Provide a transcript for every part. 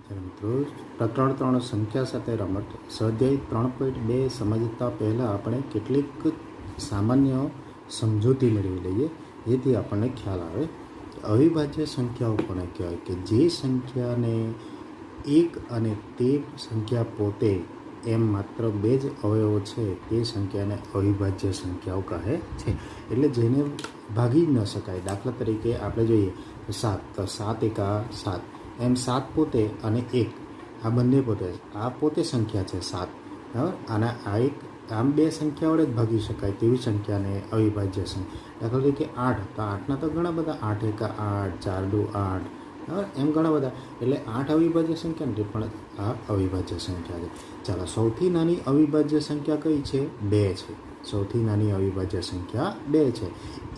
મિત્રો પ્રકરણ 3 સંખ્યા સાથે રમત સ્વાધ્યાય 3.2 સમજતા પહેલાં આપણે કેટલીક સામાન્ય સમજૂતી મેળવી લઈએ, જેથી આપણને ખ્યાલ આવે. અવિભાજ્ય સંખ્યાઓ કોને કહેવાય કે જે સંખ્યાને એક અને તે સંખ્યા પોતે એમ માત્ર બે જ અવયવો છે તે સંખ્યાને અવિભાજ્ય સંખ્યાઓ કહે છે. એટલે જેને ભાગી ન શકાય. દાખલા તરીકે આપણે જોઈએ 7, તો 7 એકા 7, એમ 7 પોતે અને 1 આ બંને પોતે, આ પોતે સંખ્યા છે 7, બરાબર. અને આ એક આમ બે સંખ્યા વડે જ ભાગી શકાય તેવી સંખ્યાને અવિભાજ્ય સંખ્યા. દાખલા તરીકે 8, તો 8ના તો ઘણા બધા 8 એકા 8, 4 દુ 8, બરાબર, એમ ઘણા બધા. એટલે 8 અવિભાજ્ય સંખ્યા નથી, પણ આ અવિભાજ્ય સંખ્યા છે. ચાલો, સૌથી નાની અવિભાજ્ય સંખ્યા કઈ છે? 2 છે. સૌથી નાની અવિભાજ્ય સંખ્યા 2 છે.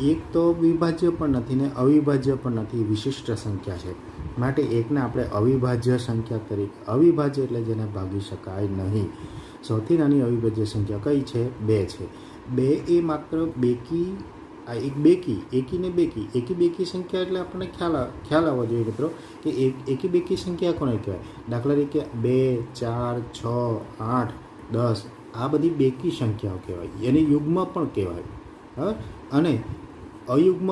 એક તો વિભાજ્ય પણ નથી ને અવિભાજ્ય પણ નથી, વિશિષ્ટ સંખ્યા છે. માટે એકને આપણે અવિભાજ્ય સંખ્યા તરીકે, અવિભાજ્ય એટલે જેને ભાગી શકાય નહીં. સૌથી નાની અવિભાજ્ય સંખ્યા કઈ છે? 2 છે. 2 એ માત્ર બેકી, આ એક બેકી, એકી ને બેકી, એકી બેકી સંખ્યા એટલે આપણને ખ્યાલ આવવો જોઈએ મિત્રો કે એકી બેકી સંખ્યા કોને કહેવાય. દાખલા તરીકે 2, 4, 6, 8, 10 આ બધી બેકી સંખ્યાઓ કહેવાય. એને યુગ્મ પણ કહેવાય, બરાબર. અને અયુગ્મ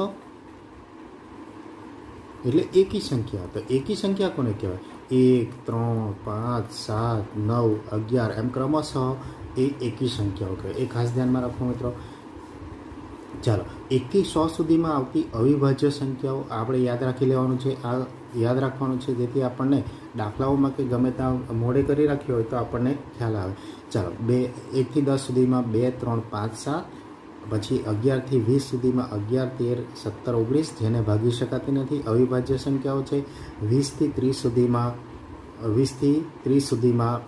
એટલે એકી સંખ્યા. તો એકી સંખ્યા કોને કહેવાય? 1, 3, 5, 7, 9, 11 એમ ક્રમશઃ એ એકી સંખ્યાઓ કહેવાય. એ ખાસ ધ્યાનમાં રાખો મિત્રો. ચાલો, 1 થી 100 સુધીમાં આવતી અવિભાજ્ય સંખ્યાઓ આપણે યાદ રાખી લેવાનું છે. આ યાદ રાખવાનું છે જેથી આપણને દાખલાઓમાં કે ગમે ત્યાં મોડે કરી રાખ્યો હોય તો આપણને ખ્યાલ આવે. ચાલો, 1 થી 10 સુધીમાં 2, 3, 5, 7, પછી 11 થી 20 સુધીમાં 11, 13, 17, 19 જેને ભાગી શકાતી નથી અવિભાજ્ય સંખ્યાઓ છે. 20 થી 30 સુધીમાં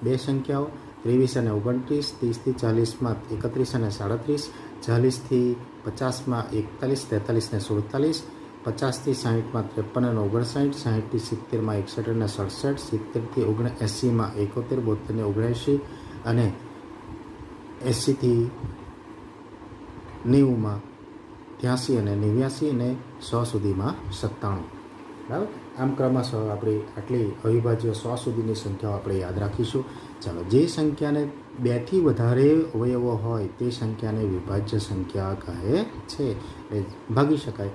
બે સંખ્યાઓ, 23 અને 29, 30 થી 40માં 31 અને 37, 40 થી 50માં 41, 43 ને 47, 50 થી 60માં 53 અને 59, 60 થી 70માં 61 અને 67, 70 થી 79માં 71, 72 ને 79 અને 80 થી 90માં 83 અને 89 અને 100 સુધીમાં 97, બરાબર. આમ ક્રમશઃ આપણે આટલી અવિભાજ્ય 100 સુધીની સંખ્યાઓ આપણે યાદ રાખીશું. ચાલો, જે સંખ્યાને 2 થી વધારે અવયવો હોય તે સંખ્યાને વિભાજ્ય સંખ્યા કહે છે, એટલે ભાગી શકાય.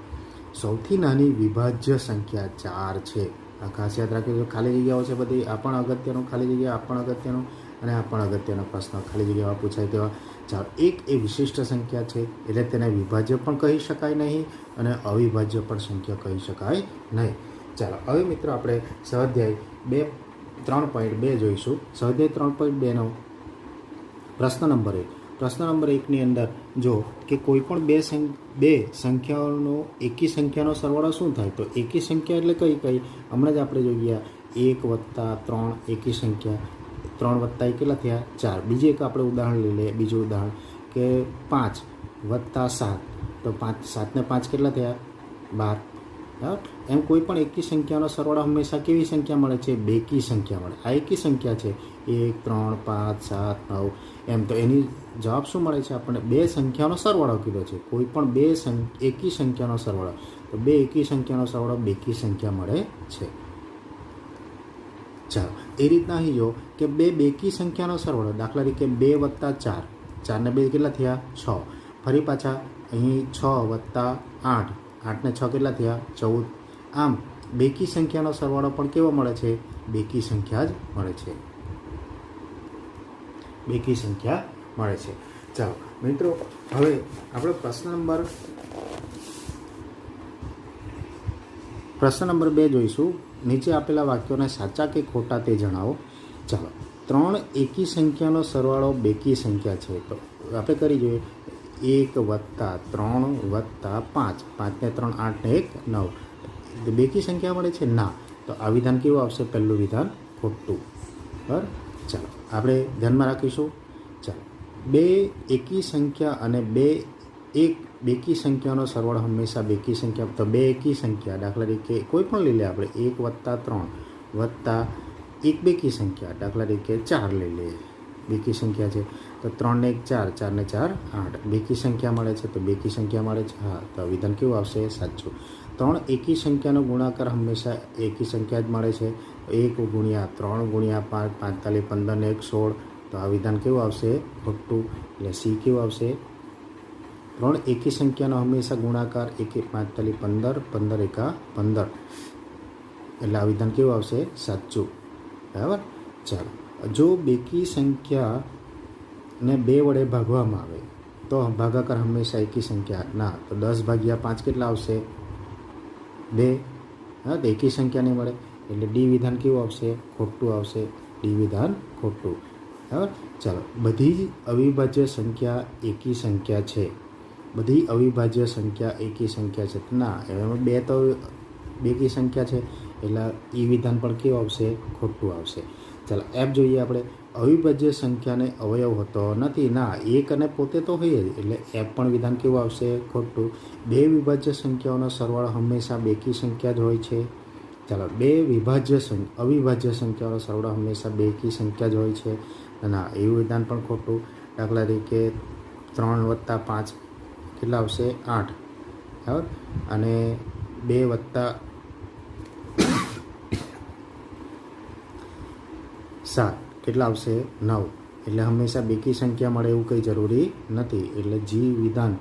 સૌથી નાની વિભાજ્ય સંખ્યા 4 છે. આ ખાસ યાદ રાખીશું. ખાલી જગ્યાઓ છે બધી, આ પણ અગત્યનું, ખાલી જગ્યા આ પણ અગત્યનું અને આ પણ અગત્યનો પ્રશ્ન ખાલી જગ્યામાં પૂછાય તેવા. ચાલો, 1 એ વિશિષ્ટ સંખ્યા છે એટલે તેને વિભાજ્ય પણ કહી શકાય નહીં અને અવિભાજ્ય પણ સંખ્યા કહી શકાય નહીં. ચાલો, હવે મિત્રો આપણે સ્વાધ્યાય 3.2 જોઈશું. સ્વાધ્યાય 3.2 નો પ્રશ્ન નંબર 1. પ્રશ્ન નંબર 1ની અંદર જો કે કોઈ પણ બે સંખ્યાઓનો એકી સંખ્યાનો સરવાળો શું થાય? તો એકી સંખ્યા એટલે કઈ હમણાં જ આપણે જોઈએ 1 વત્તા 3 એકી સંખ્યા, 3 વત્તા 1 કેટલા થયા? 4. બીજી એક આપણે ઉદાહરણ લઈ લઈએ. બીજું ઉદાહરણ કે 5 વત્તા 7, તો 7 ને 5 કેટલા થયા? 12. બરાબર. એમ કોઈ પણ એકી સંખ્યાનો સરવાળો હંમેશા કેવી સંખ્યા મળે છે? બેકી સંખ્યા મળે. આ એકી સંખ્યા છે 1, 3, 5, 7, 9 એમ. તો એની જવાબ શું મળે છે આપણને? બે સંખ્યાનો સરવાળો કીધો છે. કોઈ પણ બે એકી સંખ્યાનો સરવાળો, તો બે એકી સંખ્યાનો સરવાળો બેકી સંખ્યા મળે છે. ચાલો, એ રીતના અહીં જો કે બે બેકી સંખ્યાનો સરવાળો, દાખલા તરીકે 2 વત્તા 4, 4 ને 2 કેટલા થયા? 6. ફરી પાછા અહીં 6 વત્તા 8, 8 ને 6 કેટલા થયા? 14. આમ બેકી સંખ્યાનો સરવાળો પણ કેવો મળે છે? બેકી સંખ્યા જ મળે છે. બેકી સંખ્યા મળે છે. ચાલો મિત્રો, હવે આપણે પ્રશ્ન નંબર 2 જોઈશું. નીચે આપેલા વાક્યોને સાચા કે ખોટા તે જણાવો. ચાલો, 3 એકી સંખ્યાનો સરવાળો બેકી સંખ્યા છે. તો આપણે કરી જોઈએ 1 વત્તા 3 વત્તા 5, 5 ને 3 8 ને 1 9. બેકી સંખ્યા મળે છે? ના. તો આ વિધાન કેવું આવશે? પહેલું વિધાન ખોટું. બરાબર. ચાલો, આપણે ધ્યાનમાં રાખીશું. ચાલો, બે એકી સંખ્યા અને એક બેકી સંખ્યાનો સરવાળો હંમેશા બેકી સંખ્યા. તો બે એકી સંખ્યા, દાખલા તરીકે કોઈ પણ લઈ લે આપણે 1 વત્તા 3 વત્તા એક બેકી સંખ્યા, દાખલા તરીકે 4 લઈ લઈએ. બેકી સંખ્યા છે તો 3 ને 1 4, 4 ને 4 8. બેકી સંખ્યા મળે છે તો બેકી સંખ્યા મળે છે. હા, તો વિધાન કેવું આવશે? સાચું. ત્રણ એકી સંખ્યાનો ગુણાકાર હંમેશા એકી સંખ્યા જ મળે છે. 1 ગુણ્યા 3 ગુણ્યા 5 45 15 ને 1 16. તો આ વિધાન કેવું આવશે? ખોટું. એટલે સી કેવું આવશે? ત્રણ એકી સંખ્યાનો હંમેશા ગુણાકાર 1 45 15 15 એકા 15. એટલે આ વિધાન કેવું આવશે? સાચું. બરાબર. ચાલો, જો બેકી સંખ્યાને 2 વડે ભાગવામાં આવે તો ભાગાકાર હંમેશા એકી સંખ્યા ના. તો 10 ભાગ્યા 5 કેટલા આવશે? 2. હા, તો એકી સંખ્યા નહીં મળે એટલે ડી વિધાન કેવું આવશે? ખોટું આવશે. ડી વિધાન ખોટું. બરાબર. ચાલો, બધી જ અવિભાજ્ય સંખ્યા એકી સંખ્યા છે. બધી અવિભાજ્ય સંખ્યા એકી સંખ્યા છે. ના, એમાં 2 તો બેકી સંખ્યા છે એટલે ઈ વિધાન પણ કેવું આવશે? ખોટું આવશે. ચાલો, એફ જોઈએ આપણે. અવિભાજ્ય સંખ્યાને અવયવ હોતો નથી. ના, એક અને પોતે તો હોય જ એટલે એફ પણ વિધાન કેવું આવશે? ખોટું. 2 વિભાજ્ય સંખ્યાઓનો સરવાળો હંમેશા બેકી સંખ્યા જ હોય છે. ચાલો, 2 અવિભાજ્ય સંખ્યાઓનો સરવાળો હંમેશા બેકી સંખ્યા જ હોય છે. ના, એવું વિધાન પણ ખોટું. દાખલા તરીકે 3 વત્તા 5 કેટલા આવશે? 8. બરાબર. અને 2 વત્તા 7 કેટલા આવશે? 9. એટલે હંમેશા બેકી સંખ્યા મળે એવું કંઈ જરૂરી નથી. એટલે જી વિધાન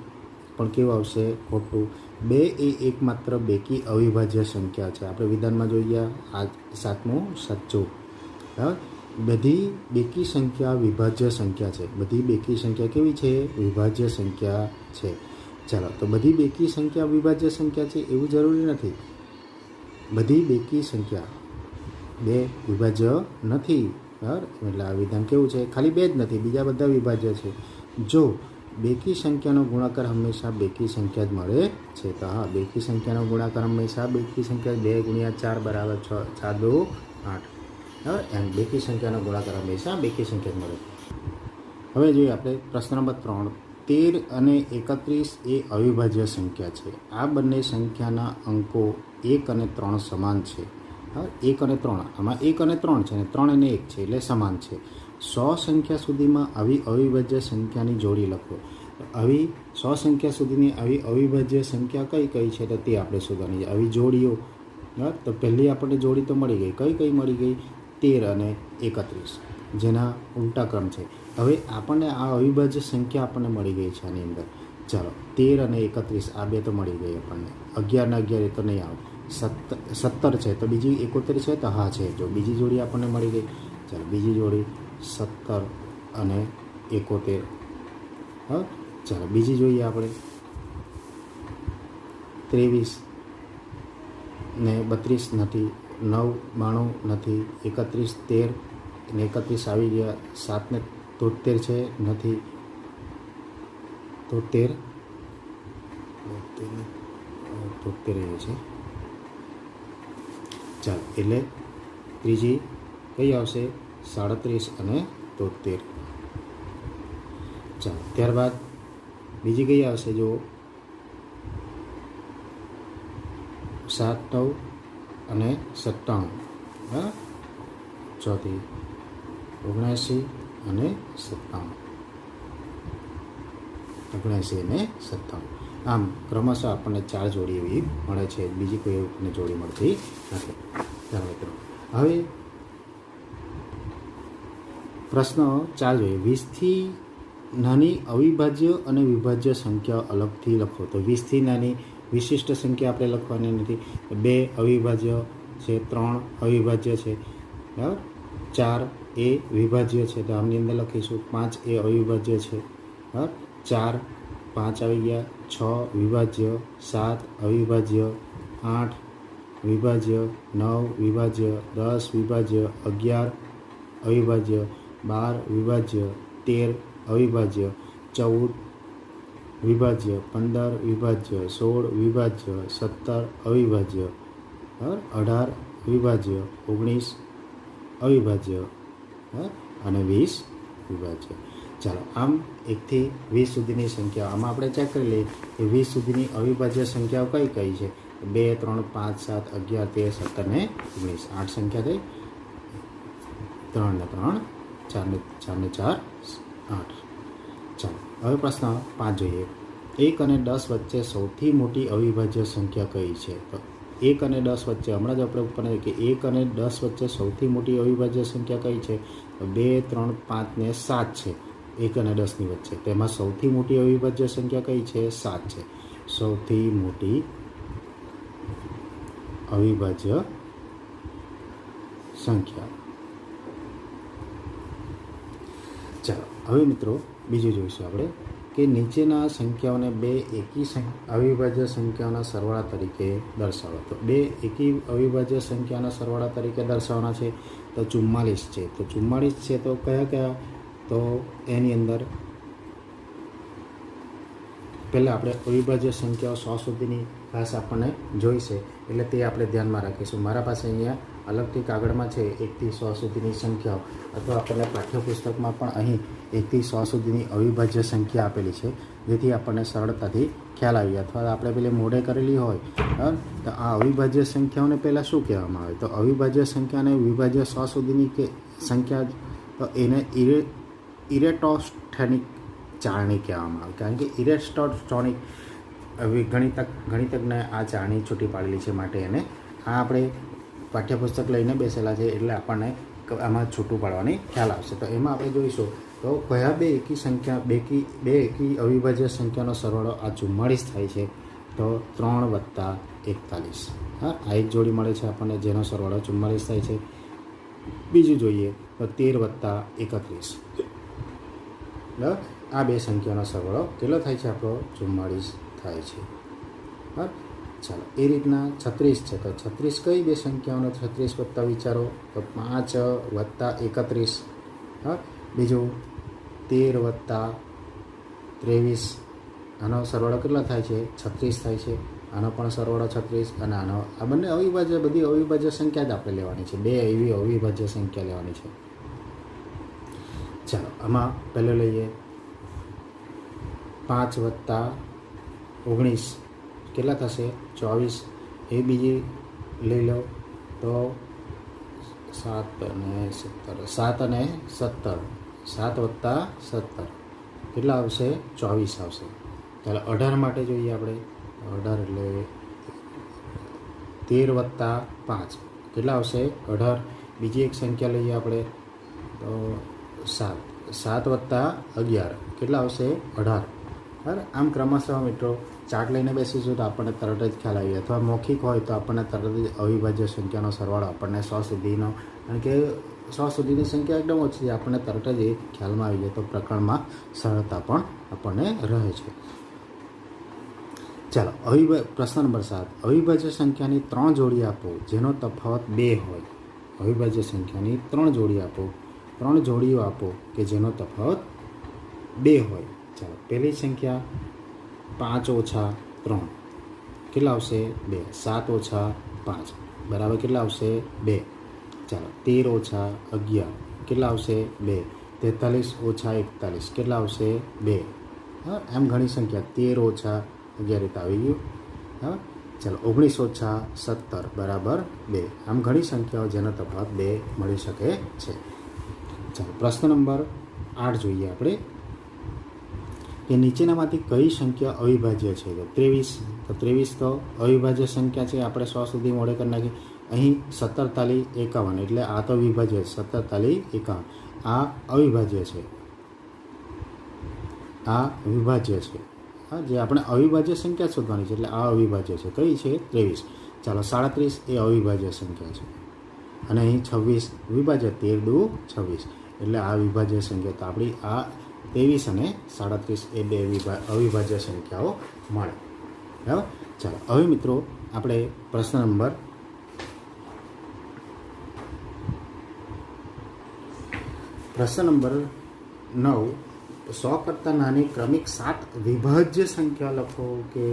પણ કેવું આવશે? ખોટું. 2 એ એકમાત્ર બેકી અવિભાજ્ય સંખ્યા છે. આપણે વિધાનમાં જોઈએ આ 7મું સાચું. બરાબર. બધી બેકી સંખ્યા વિભાજ્ય સંખ્યા છે. બધી બેકી સંખ્યા કેવી છે? વિભાજ્ય સંખ્યા છે. ચાલો, તો બધી બેકી સંખ્યા વિભાજ્ય સંખ્યા છે એવું જરૂરી નથી. બધી બેકી સંખ્યા 2 વિભાજ્ય નથી. બરાબર. એટલે આ વિધાન કેવું છે? ખાલી 2 જ નથી, બીજા બધા વિભાજ્ય છે. જો બેકી સંખ્યાનો ગુણાકાર હંમેશા બેકી સંખ્યા જ મળે છે. તો હા, બેકી સંખ્યાનો ગુણાકાર હંમેશા બેકી સંખ્યા 2 ગુણ્યા 4 બરાબર 6 4 2 8. બરાબર. એમ બેકી સંખ્યાનો ગુણાકાર હંમેશા બેકી સંખ્યા જ મળે. હવે જોઈએ આપણે પ્રશ્ન નંબર 3. 13 અને 31 એ અવિભાજ્ય સંખ્યા છે. આ બંને સંખ્યાના અંકો 1 અને 3 સમાન છે. 1 અને 3, આમાં 1 અને 3 છે અને 3 અને 1 છે એટલે સમાન છે. 100 સંખ્યા સુધીમાં આવી અવિભાજ્ય સંખ્યાની જોડી લખો. આવી 100 સંખ્યા સુધીની આવી અવિભાજ્ય સંખ્યા કઈ કઈ છે તો તે આપણે શોધવાની છે. આવી જોડીઓ. તો પહેલી આપણને જોડી તો મળી ગઈ. કઈ મળી ગઈ? 13 અને 31, જેના ઉલટા ક્રમ છે. હવે આપણને આ અવિભાજ્ય સંખ્યા આપણને મળી ગઈ છે આની અંદર. ચાલો, 13 અને 31 આ 2 તો મળી ગઈ આપણને. 11 ને 11 એ તો નહીં આવે. 17 છે તો બીજી 71 છે તો હા છે. જો બીજી જોડી આપણને મળી ગઈ. ચાલો, બીજી જોડી 17 અને 71. હા, ચાલો બીજી જોઈએ આપણે. 23 ને 32 નથી. 9 92 નથી. 31 13 ને 31 આવી ગયા. 7 ને 73 છે નથી. 73 એ છે. ચાલો, એટલે ત્રીજી કઈ આવશે? 37 અને 73. ચાલો, ત્યારબાદ બીજી કઈ આવશે? જો 7 9 અને 97. હા, ચોથી 79 અને 97. 79 અને 97. આમ ક્રમશઃ આપણને 4 જોડી એવી મળે છે. બીજી કોઈ એવી જોડી મળતી નથી. ચાલો મિત્રો, હવે પ્રશ્ન 4 જોઈએ. 20થી નાની અવિભાજ્ય અને વિભાજ્ય સંખ્યા અલગથી લખો. તો 20થી નાની વિશિષ્ટ સંખ્યા આપણે લખવાની નથી. 2 અવિભાજ્ય છે, 3 અવિભાજ્ય છે. બરાબર. 4 એ વિભાજ્ય છે તો આમની અંદર લખીશું. 5 એ અવિભાજ્ય છે. બરાબર. 4 5 આવી ગયા. 6 વિભાજ્ય, 7 અવિભાજ્ય, 8 વિભાજ્ય, 9 વિભાજ્ય, 10 વિભાજ્ય, 11 અવિભાજ્ય, 12 વિભાજ્ય, 13 અવિભાજ્ય, 14 વિભાજ્ય, 15 વિભાજ્ય, 16 વિભાજ્ય, 17 અવિભાજ્ય, 18 વિભાજ્ય, 19 અવિભાજ્ય અને 20 વિભાજ્ય. ચાલો, આમ 1થી 20 સુધીની સંખ્યા આમાં આપણે ચેક કરી લઈએ કે 20 સુધીની અવિભાજ્ય સંખ્યાઓ કઈ કઈ છે. 2 3 5 7 11 13 17 ને 19. 8 સંખ્યા થઈ. 3 ને 3 4 ને 4 8. ચાલો, હવે પ્રશ્ન 5 જોઈએ. 1 અને 10 વચ્ચે સૌથી મોટી અવિભાજ્ય સંખ્યા કઈ છે? તો 1 અને 10 વચ્ચે હમણાં જ આપણે ઉપર કે 1 અને 10 વચ્ચે સૌથી મોટી અવિભાજ્ય સંખ્યા કઈ છે? તો 2, 3, 5 ને 7 છે 1 અને 10ની વચ્ચે. તેમાં સૌથી મોટી અવિભાજ્ય સંખ્યા કઈ છે? 7 છે. સૌથી મોટી અવિભાજ્ય સંખ્યા. ચાલો હવે મિત્રો બીજું જોઈશું આપણે કે નીચેના સંખ્યાઓને બે એકી અવિભાજ્ય સંખ્યાઓના સરવાળા તરીકે દર્શાવો. તો બે એકી અવિભાજ્ય સંખ્યાના સરવાળા તરીકે દર્શાવવાના છે. તો 44 છે. તો 44 છે તો કયા કયા? તો એની અંદર પહેલાં આપણે અવિભાજ્ય સંખ્યાઓ 100 સુધીની ખાસ આપણને જોઈશે, એટલે તે આપણે ધ્યાનમાં રાખીશું. મારા પાસે અહીંયા અલગથી કાગળમાં છે 1 થી 100 સુધીની સંખ્યાઓ, અથવા આપણને પાઠ્યપુસ્તકમાં પણ અહીં 1 થી 100 સુધીની અવિભાજ્ય સંખ્યા આપેલી છે, જેથી આપણને સરળતાથી ખ્યાલ આવી. અથવા આપણે પેલી મોઢે કરેલી હોય તો આ અવિભાજ્ય સંખ્યાઓને પહેલાં શું કહેવામાં આવે? તો અવિભાજ્ય સંખ્યાને વિભાજ્ય 100 સુધીની કે સંખ્યા, તો એને ઇરેટોસ્ટેનિક ચાળણી કહેવામાં આવે. કારણ કે ઇરેટોસ્ટેનિક ગણિતજ્ઞને આ ચાળણી છૂટી પાડેલી છે, માટે એને આ આપણે પાઠ્યપુસ્તક લઈને બેસેલા છે, એટલે આપણને આમાં છૂટું પાડવાની ખ્યાલ આવશે. તો એમાં આપણે જોઈશું તો કયા બે એકી સંખ્યા બે એકી અવિભાજ્ય સંખ્યાનો સરવાળો આ 44 થાય છે? તો 3 + 41. હા, આ એક જોડી મળે છે આપણને, જેનો સરવાળો 44 થાય છે. બીજું જોઈએ તો 13 + 31. આ બે સંખ્યાનો સરવાળો કેટલો થાય છે? આપણો 44 થાય છે. હા, ચાલો એ રીતના 36 છે. તો 36 કઈ બે સંખ્યાઓનો 36 વત્તા વિચારો? તો 5 + 31. હા, બીજું 13 + 23. આનો સરવાળો કેટલો થાય છે? 36 થાય છે. આનો પણ સરવાળો 36, અને આનો આ બંને બધી અવિભાજ્ય સંખ્યા જ આપણે લેવાની છે. બે એવી અવિભાજ્ય સંખ્યા લેવાની છે. ચાલો આમાં પહેલો લઈએ 5 + 19 કેટલા થશે? 24. એ બીજી લઈ લો તો 7 અને 17. 7 + 17 કેટલા આવશે? 24 આવશે. ચાલો 18 માટે જોઈએ આપણે. 18 એટલે 13 + 5 કેટલા આવશે? 18. બીજી એક સંખ્યા લઈએ આપણે તો 7. 7 + 11 કેટલા આવશે? 18. બરાબર. આમ ક્રમશઃ મિત્રો ચાર્ટ લઈને બેસીશું તો આપણને તરત જ ખ્યાલ આવી, અથવા મૌખિક હોય તો આપણને તરત જ અવિભાજ્ય સંખ્યાનો સરવાળો આપણને 100 સુધીનો, કારણ કે 100 સુધીની સંખ્યા એકદમ ઓછી છે, આપણને તરત જ એ ખ્યાલમાં આવી જાય, તો પ્રકરણમાં સરળતા પણ આપણને રહે છે. ચાલો પ્રશ્ન નંબર 7. અવિભાજ્ય સંખ્યાની 3 જોડી આપો જેનો તફાવત 2 હોય. અવિભાજ્ય સંખ્યાની 3 જોડી આપો, 3 જોડીઓ આપો કે જેનો તફાવત 2 હોય. ચાલો પહેલી સંખ્યા 5 - 3 કેટલા આવશે? 2. 7 - 5 બરાબર કેટલા આવશે? 2. ચાલો 13 - 11 કેટલા આવશે? 2. 43 - 41 કેટલા આવશે? 2. હા, એમ ઘણી સંખ્યા 13 - 11 રીતે આવી ગયું. હા, ચાલો 19 - 17 બરાબર 2. આમ ઘણી સંખ્યાઓ જેનો તફાવત 2 મળી શકે છે. ચાલો પ્રશ્ન નંબર 8 જોઈએ આપણે કે નીચેનામાંથી કઈ સંખ્યા અવિભાજ્ય છે? તો 23. તો 23 તો અવિભાજ્ય સંખ્યા છે, આપણે 100 સુધી મોડે કરી નાખીએ. અહીં 17 તાલી 51 એટલે આ તો વિભાજ્ય છે. 17 તાલી 51 આ અવિભાજ્ય છે, આ વિભાજ્ય છે. હા, જે આપણે અવિભાજ્ય સંખ્યા શોધવાની છે, એટલે આ અવિભાજ્ય છે. કઈ છે? 23. ચાલો 37 એ અવિભાજ્ય સંખ્યા છે, અને અહીં 26 વિભાજ્ય. 13 × 2 = 26 એટલે આ વિભાજ્ય સંખ્યા. તો આપણી આ 23 અને 37 એ બે અવિભાજ્ય સંખ્યાઓ મળે. બરાબર. ચાલો હવે મિત્રો આપણે પ્રશ્ન નંબર 9. 100 કરતાં નાની ક્રમિક 7 વિભાજ્ય સંખ્યા લખો કે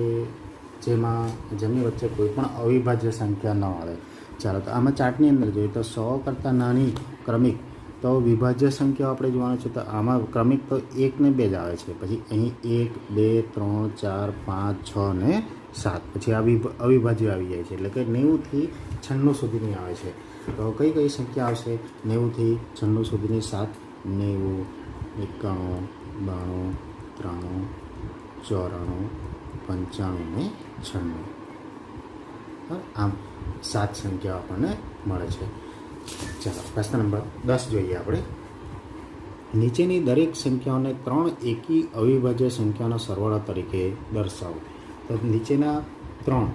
જેમની વચ્ચે કોઈ પણ અવિભાજ્ય સંખ્યા ન આવે. ચાલો તો આમાં ચાર્ટની અંદર જોઈએ તો 100 કરતાં નાની ક્રમિક તો વિભાજ્ય સંખ્યાઓ આપણે જોવાનું છે. તો આમાં ક્રમિક તો 1 ને 2 જ આવે છે. પછી અહીં 1, 2, 3, 4, 5, 6 ને 7 પછી અવિભાજ્ય આવી જાય છે, એટલે કે 90 થી 96 સુધીની આવે છે. તો કઈ સંખ્યા આવશે? 90 થી 96 સુધીની 7, 90, 91, 92, 93, 94, 95 ને 96. આમ 7 સંખ્યાઓ આપણને મળે છે. ચાલો પ્રશ્ન નંબર 10 જોઈએ આપણે. નીચેની દરેક સંખ્યાઓને 3 એકી અવિભાજ્ય સંખ્યાના સરવાળા તરીકે દર્શાવો. તો નીચેના 3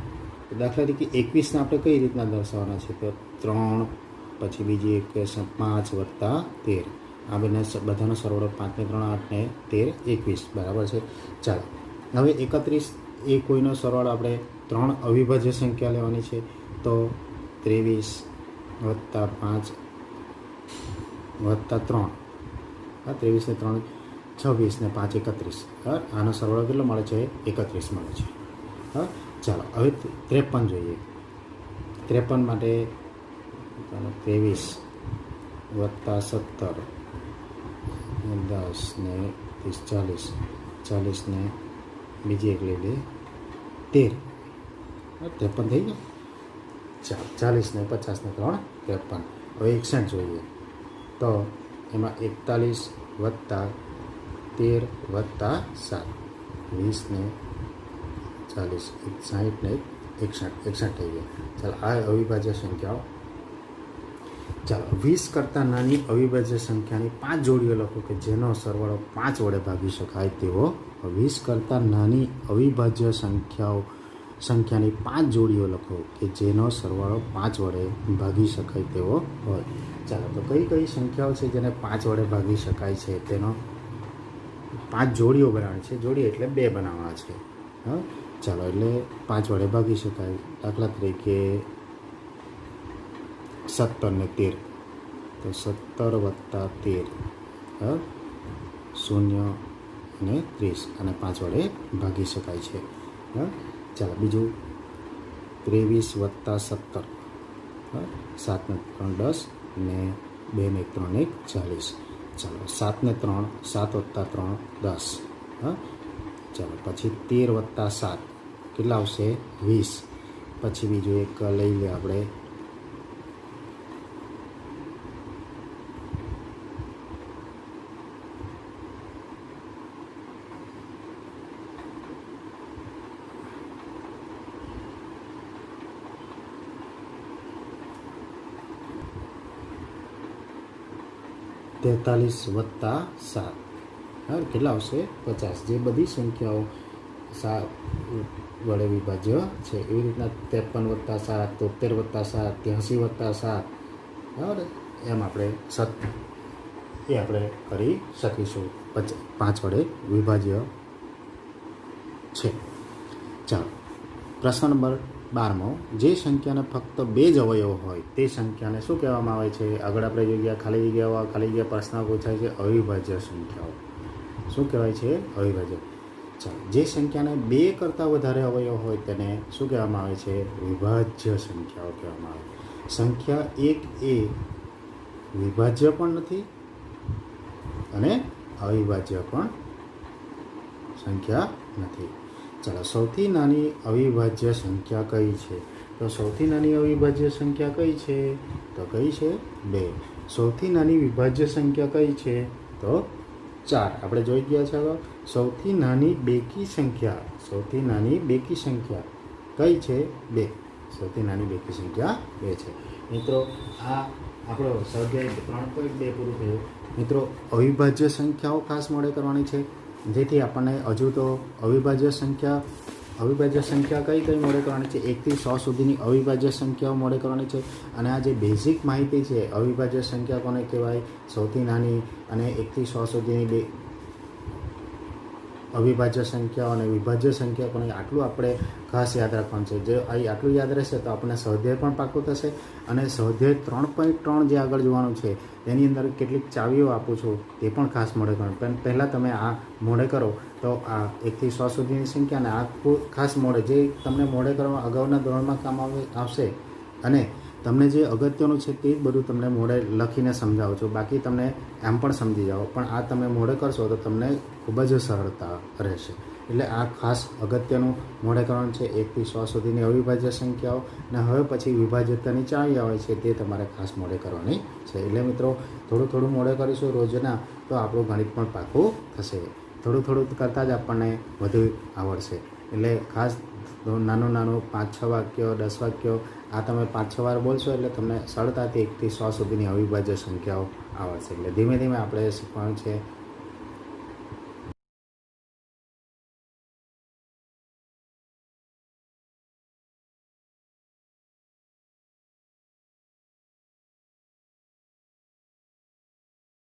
દાખલા તરીકે 21ને આપણે કઈ રીતના દર્શાવવાના છે? તો 3 પછી બીજી એક 5 વત્તા 13. આ બધાનો સરવાળો 5 ને 3 8 ને 13 21 બરાબર છે. ચાલો હવે 31 એ કોઈનો સરવાળો આપણે 3 અવિભાજ્ય સંખ્યા લેવાની છે. તો 23 વત્તા 5 વત્તા 3, 23 ને 3 26 ને 5 31. આનો સરવાળો કેટલો મળે છે? 31 મળે છે. ચાલો હવે 53 જોઈએ. 53 માટે 23 વત્તા 17 10 ને 30 40 ને બીજી એક લઈ લે 13. 53 થઈ ગયો. ચાલો 40 ને 50 ને 3 53. હવે 61 જોઈએ. તો એમાં 41 વત્તા 13 વત્તા 7 20 ને 40 60 ને 61 થઈ ગયા. ચાલો આ અવિભાજ્ય સંખ્યાઓ. ચાલો 20 કરતાં નાની અવિભાજ્ય સંખ્યાની 5 જોડીઓ લખો કે જેનો સરવાળો 5 વડે ભાગી શકાય તેવો. 20 કરતાં નાની અવિભાજ્ય સંખ્યાની 5 જોડીઓ લખો કે જેનો સરવાળો 5 વડે ભાગી શકાય તેવો હોય. ચાલો તો કઈ કઈ સંખ્યાઓ છે જેને 5 વડે ભાગી શકાય છે? તેનો 5 જોડીઓ બનાવવાની છે. જોડી એટલે 2 બનાવવાના છે. ચાલો એટલે 5 વડે ભાગી શકાય. દાખલા તરીકે 17 ને 13. તો 17 વત્તા 13 0 અને 30 અને 5 વડે ભાગી શકાય છે. ચાલો બીજું 23 વત્તા 17 7 ને 3 10 ને 2 ને 3 40. ચાલો 7 ને 3 7 વત્તા 3 10. ચાલો પછી 13 વત્તા 7 કેટલા આવશે? 20. પછી બીજું એક લઈ લે આપણે 43 વત્તા 7 કેટલા આવશે? 50. જે બધી સંખ્યાઓ 7 વડે વિભાજ્ય છે એવી રીતના 53 વત્તા 7 73 વત્તા 7 83 વત્તા 7 બરાબર. એમ આપણે એ આપણે કરી શકીશું. 5 વડે વિભાજ્ય છે. ચાલો પ્રશ્ન નંબર 12. જે સંખ્યાને ફક્ત 2 જ અવયવો હોય તે સંખ્યાને શું કહેવામાં આવે છે? આગળ આપણે જોઈ ગયા ખાલી જગ્યા પ્રશ્ન પૂછાય છે અવિભાજ્ય સંખ્યાઓ. શું કહેવાય છે? અવિભાજ્ય. ચાલો જે સંખ્યાને 2 કરતાં વધારે અવયવ હોય તેને શું કહેવામાં આવે છે? વિભાજ્ય સંખ્યાઓ કહેવામાં આવે. સંખ્યા 1 એ વિભાજ્ય પણ નથી અને અવિભાજ્ય પણ સંખ્યા નથી. ચાલો સૌથી નાની અવિભાજ્ય સંખ્યા કઈ છે? તો સૌથી નાની અવિભાજ્ય સંખ્યા કઈ છે? તો કઈ છે? 2. સૌથી નાની વિભાજ્ય સંખ્યા કઈ છે? તો 4. આપણે જોઈ ગયા છે. સૌથી નાની બેકી સંખ્યા કઈ છે? 2. સૌથી નાની બેકી સંખ્યા 2 છે. મિત્રો આ આપણો સ્વાધ્યાય 3.2 પૂરું થયું. મિત્રો અવિભાજ્ય સંખ્યાઓ ખાસ મોડે કરવાની છે જેથી આપણને હજુ તો અવિભાજ્ય સંખ્યા કઈ મોડે કરવાની છે? 1 થી 100 સુધીની અવિભાજ્ય સંખ્યાઓ મોડે કરવાની છે. અને આ જે બેઝિક માહિતી છે અવિભાજ્ય સંખ્યા કોને કહેવાય, સૌથી નાની અને 1 થી 100 સુધીની અવિભાજ્ય સંખ્યાઓ અને વિભાજ્ય સંખ્યા પણ આટલું આપણે ખાસ યાદ રાખવાનું છે. જે આટલું યાદ રહેશે તો આપણને સ્વાધ્યાય પણ પાકું થશે. અને સ્વાધ્યાય 3.3 જે આગળ જોવાનું છે તેની અંદર કેટલીક ચાવીઓ આપું છું તે પણ ખાસ મોડે કરવાનું. પણ પહેલાં તમે આ મોડે કરો તો આ 1 થી 100 સુધીની સંખ્યા અને આ ખાસ મોડે જે તમને મોડે કરવા અગાઉના ધોરણમાં કામ આવશે. અને તમને જે અગત્યનું છે તે જ બધું તમને મોડે લખીને સમજાવું છું. બાકી તમને એમ પણ સમજી જાઓ, પણ આ તમે મોડે કરશો તો તમને ખૂબ જ સરળતા રહેશે. એટલે આ ખાસ અગત્યનું મોડે કરવાનું છે 1 થી 100 સુધીની અવિભાજ્ય સંખ્યાઓ. અને હવે પછી વિભાજ્યતાની ચાવી આવે છે તે તમારે ખાસ મોડે કરવાની છે. એટલે મિત્રો થોડું મોડે કરીશું રોજના તો આપણું ગણિત પણ પાકું થશે. થોડું થોડું કરતાં જ આપણને વધુ આવડશે. એટલે ખાસ નાનું 5-6 વાક્યો 10 વાક્યો આ તમે 5-6 વાર બોલશો એટલે તમને સરળતાથી 1 થી 100 સુધીની અવિભાજ્ય સંખ્યાઓ આવડશે. એટલે ધીમે ધીમે આપણે શીખવાનું છે.